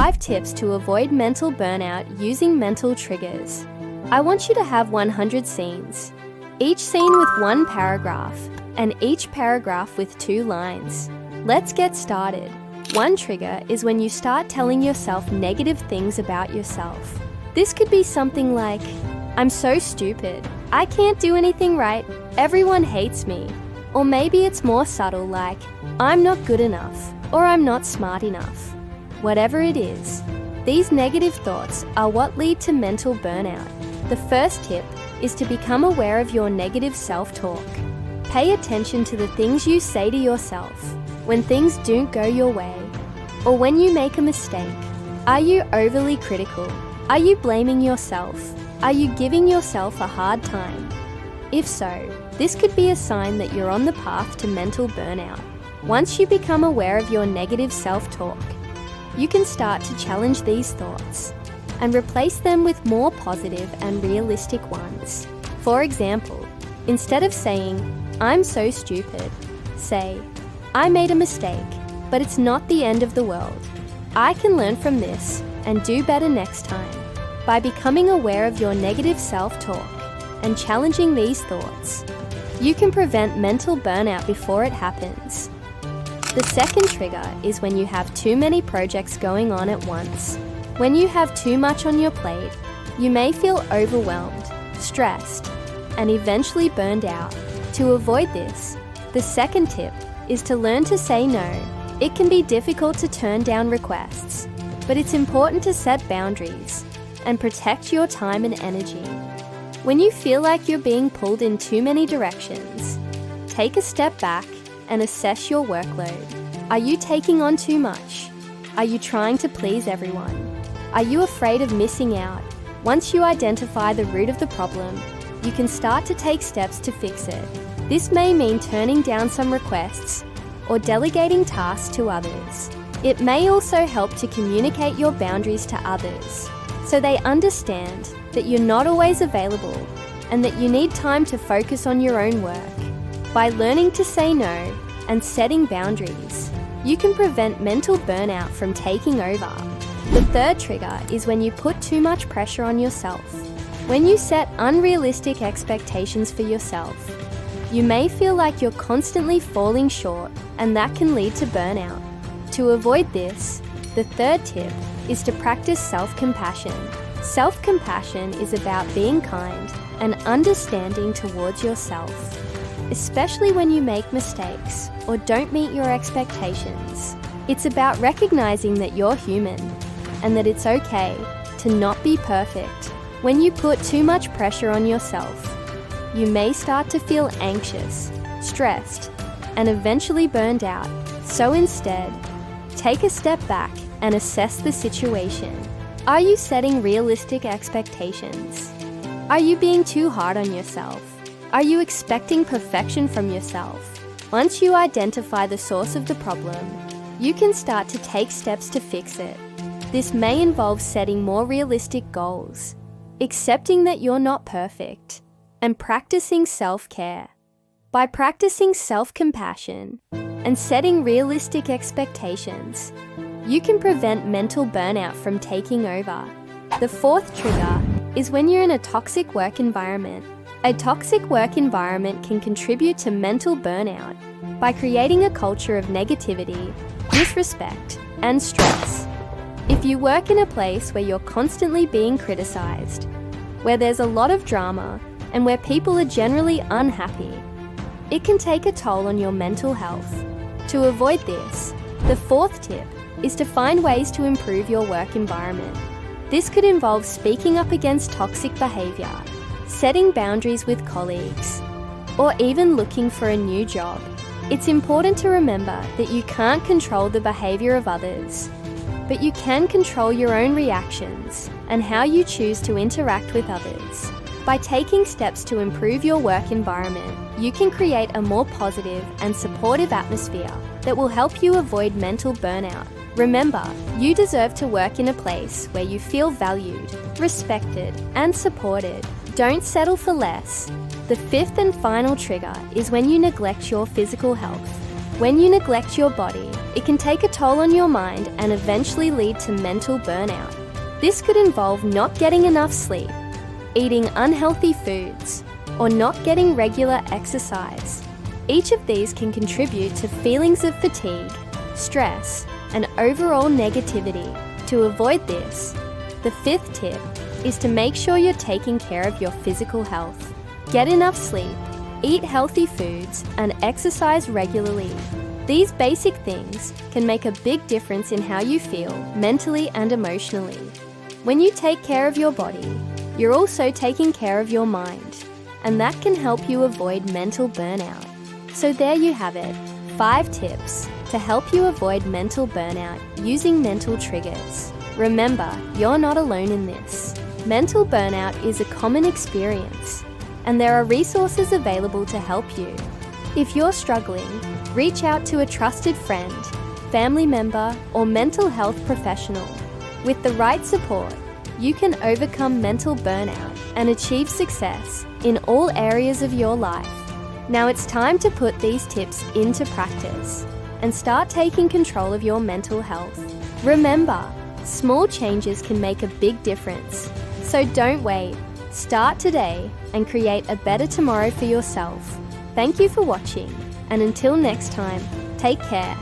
5 tips to avoid mental burnout using mental triggers. I want you to have 100 scenes, each scene with 1 paragraph, and each paragraph with 2 lines. Let's get started. 1 trigger is when you start telling yourself negative things about yourself. This could be something like, "I'm so stupid. I can't do anything right. Everyone hates me." Or maybe it's more subtle like, "I'm not good enough," or "I'm not smart enough." Whatever it is, these negative thoughts are what lead to mental burnout. The first tip is to become aware of your negative self-talk. Pay attention to the things you say to yourself when things don't go your way, or when you make a mistake. Are you overly critical? Are you blaming yourself? Are you giving yourself a hard time? If so, this could be a sign that you're on the path to mental burnout. Once you become aware of your negative self-talk, you can start to challenge these thoughts and replace them with more positive and realistic ones. For example, instead of saying, "I'm so stupid," say, "I made a mistake, but it's not the end of the world. I can learn from this and do better next time." By becoming aware of your negative self-talk and challenging these thoughts, you can prevent mental burnout before it happens. The second trigger is when you have too many projects going on at once. When you have too much on your plate, you may feel overwhelmed, stressed, and eventually burned out. To avoid this, the second tip is to learn to say no. It can be difficult to turn down requests, but it's important to set boundaries and protect your time and energy. When you feel like you're being pulled in too many directions, take a step back and assess your workload. Are you taking on too much? Are you trying to please everyone? Are you afraid of missing out? Once you identify the root of the problem, you can start to take steps to fix it. This may mean turning down some requests or delegating tasks to others. It may also help to communicate your boundaries to others, so they understand that you're not always available and that you need time to focus on your own work. By learning to say no and setting boundaries, you can prevent mental burnout from taking over. The third trigger is when you put too much pressure on yourself. When you set unrealistic expectations for yourself, you may feel like you're constantly falling short, and that can lead to burnout. To avoid this, the third tip is to practice self-compassion. Self-compassion is about being kind and understanding towards yourself, especially when you make mistakes or don't meet your expectations. It's about recognizing that you're human and that it's okay to not be perfect. When you put too much pressure on yourself, you may start to feel anxious, stressed, and eventually burned out. So instead, take a step back and assess the situation. Are you setting realistic expectations? Are you being too hard on yourself? Are you expecting perfection from yourself? Once you identify the source of the problem, you can start to take steps to fix it. This may involve setting more realistic goals, accepting that you're not perfect, and practicing self-care. By practicing self-compassion and setting realistic expectations, you can prevent mental burnout from taking over. The fourth trigger is when you're in a toxic work environment. A toxic work environment can contribute to mental burnout by creating a culture of negativity, disrespect, and stress. If you work in a place where you're constantly being criticized, where there's a lot of drama, and where people are generally unhappy, it can take a toll on your mental health. To avoid this, the fourth tip is to find ways to improve your work environment. This could involve speaking up against toxic behavior, setting boundaries with colleagues, or even looking for a new job. It's important to remember that you can't control the behavior of others, but you can control your own reactions and how you choose to interact with others. By taking steps to improve your work environment, you can create a more positive and supportive atmosphere that will help you avoid mental burnout. Remember, you deserve to work in a place where you feel valued, respected, and supported. Don't settle for less. The fifth and final trigger is when you neglect your physical health. When you neglect your body, It can take a toll on your mind and eventually lead to mental burnout. This could involve not getting enough sleep, eating unhealthy foods, or not getting regular exercise. Each of these can contribute to feelings of fatigue, stress, and overall negativity. To avoid this, the fifth tip is to make sure you're taking care of your physical health. Get enough sleep, eat healthy foods, and exercise regularly. These basic things can make a big difference in how you feel mentally and emotionally. When you take care of your body, you're also taking care of your mind, and that can help you avoid mental burnout. So there you have it, 5 tips to help you avoid mental burnout using mental triggers. Remember, you're not alone in this. Mental burnout is a common experience, and there are resources available to help you. If you're struggling, reach out to a trusted friend, family member, or mental health professional. With the right support, you can overcome mental burnout and achieve success in all areas of your life. Now it's time to put these tips into practice and start taking control of your mental health. Remember, small changes can make a big difference. So don't wait. Start today and create a better tomorrow for yourself. Thank you for watching, and until next time, take care.